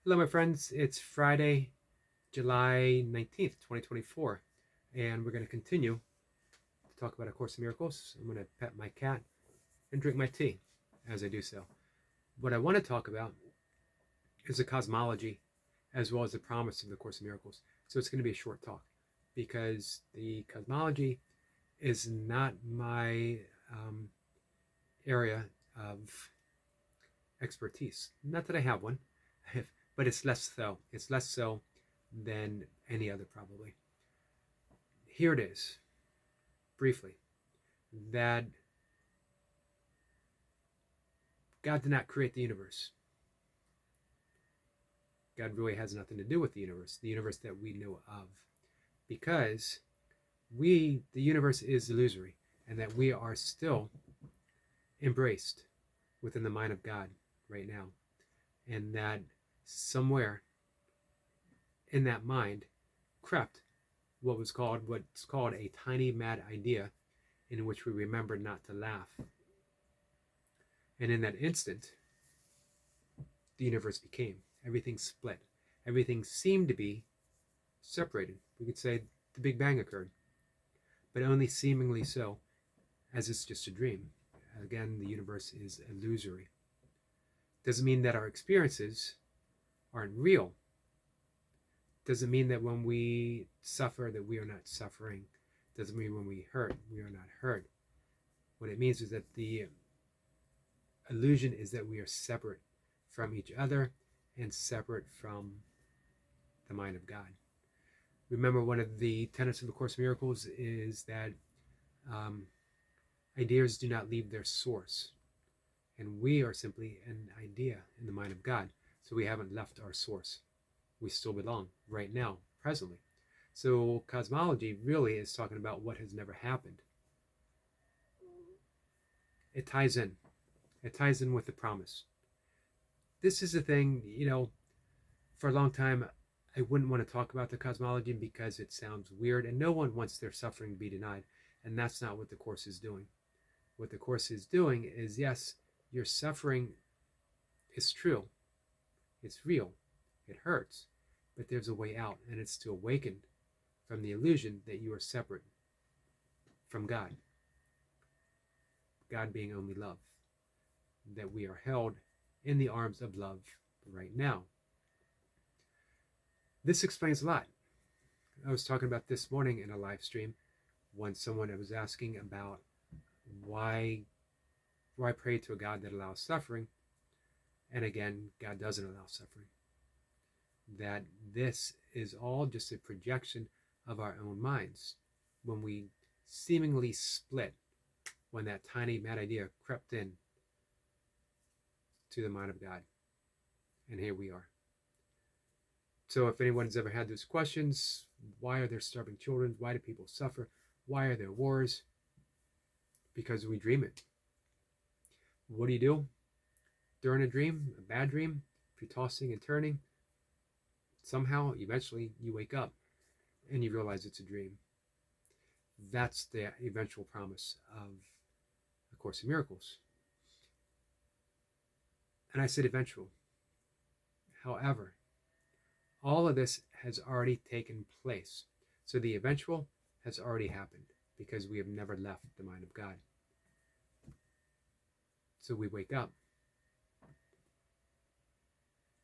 Hello, my friends. It's Friday, July 19th, 2024, and we're going to continue to talk about A Course in Miracles. I'm going to pet my cat and drink my tea as I do so. What I want to talk about is the cosmology as well as the promise of the Course in Miracles. So it's going to be a short talk because the cosmology is not my area of expertise. Not that I have one, but it's less so. It's less so than any other, probably. Here it is, briefly, that God did not create the universe. God really has nothing to do with the universe that we know of, because the universe is illusory, and that we are still embraced within the mind of God right now, and that somewhere in that mind crept what's called a tiny mad idea, in which we remember not to laugh. And in that instant, the universe became. Everything split. Everything seemed to be separated. We could say the Big Bang occurred, but only seemingly so, as it's just a dream. Again, the universe is illusory. Doesn't mean that our experiences aren't real. Doesn't mean that when we suffer that we are not suffering. Doesn't mean when we hurt we are not hurt. What it means is that the illusion is that we are separate from each other and separate from the mind of God. Remember, one of the tenets of the Course in Miracles is that ideas do not leave their source, and we are simply an idea in the mind of God. So we haven't left our source. We still belong right now, presently. So cosmology really is talking about what has never happened. It ties in. It ties in with the promise. This is the thing, for a long time, I wouldn't want to talk about the cosmology because it sounds weird, and no one wants their suffering to be denied. And that's not what the Course is doing. What the Course is doing is, yes, your suffering is true. It's real. It hurts. But there's a way out, and it's to awaken from the illusion that you are separate from God. God being only love. That we are held in the arms of love right now. This explains a lot. I was talking about this morning in a live stream when someone was asking about why pray to a God that allows suffering, and again, God doesn't allow suffering. That this is all just a projection of our own minds. When we seemingly split, when that tiny mad idea crept in to the mind of God. And here we are. So if anyone's ever had those questions, why are there starving children? Why do people suffer? Why are there wars? Because we dream it. What do you do during a dream, a bad dream? If you're tossing and turning, somehow, eventually, you wake up and you realize it's a dream. That's the eventual promise of A Course in Miracles. And I said eventual. However, all of this has already taken place. So the eventual has already happened because we have never left the mind of God. So we wake up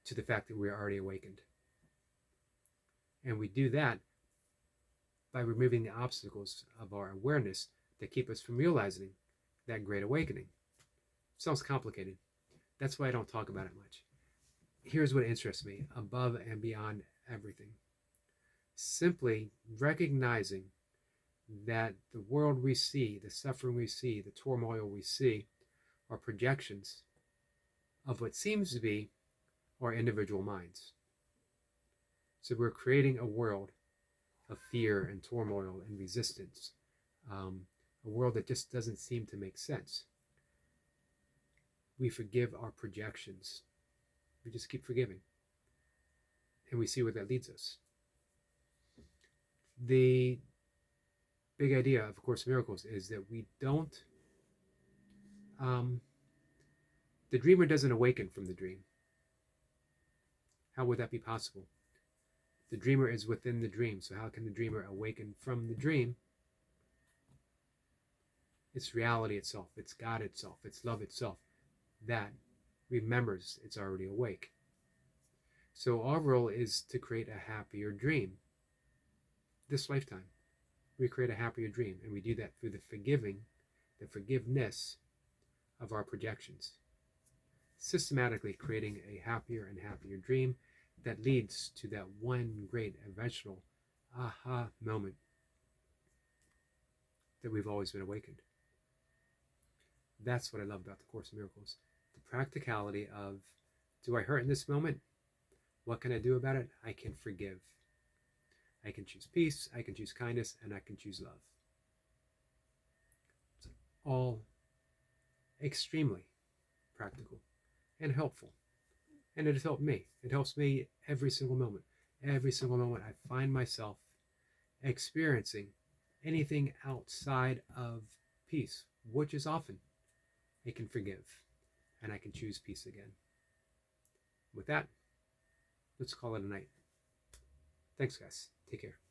to the fact that we are already awakened. And we do that by removing the obstacles of our awareness that keep us from realizing that great awakening. Sounds complicated. That's why I don't talk about it much. Here's what interests me above and beyond everything. Simply recognizing that the world we see, the suffering we see, the turmoil we see, are projections of what seems to be our individual minds. So we're creating a world of fear and turmoil and resistance, a world that just doesn't seem to make sense. We forgive our projections. We just keep forgiving. And we see where that leads us. The big idea of A Course in Miracles is that we don't, the dreamer doesn't awaken from the dream. How would that be possible? The dreamer is within the dream, so how can the dreamer awaken from the dream? It's reality itself, it's God itself, it's love itself that remembers it's already awake. So our role is to create a happier dream. This lifetime, we create a happier dream, and we do that through the forgiveness of our projections. Systematically creating a happier and happier dream that leads to that one great eventual aha moment that we've always been awakened. That's what I love about the Course in Miracles. The practicality of, do I hurt in this moment? What can I do about it? I can forgive. I can choose peace, I can choose kindness, and I can choose love. It's all extremely practical and helpful. And it has helped me. It helps me every single moment. Every single moment I find myself experiencing anything outside of peace, which is often, I can forgive and I can choose peace again. With that, let's call it a night. Thanks, guys. Take care.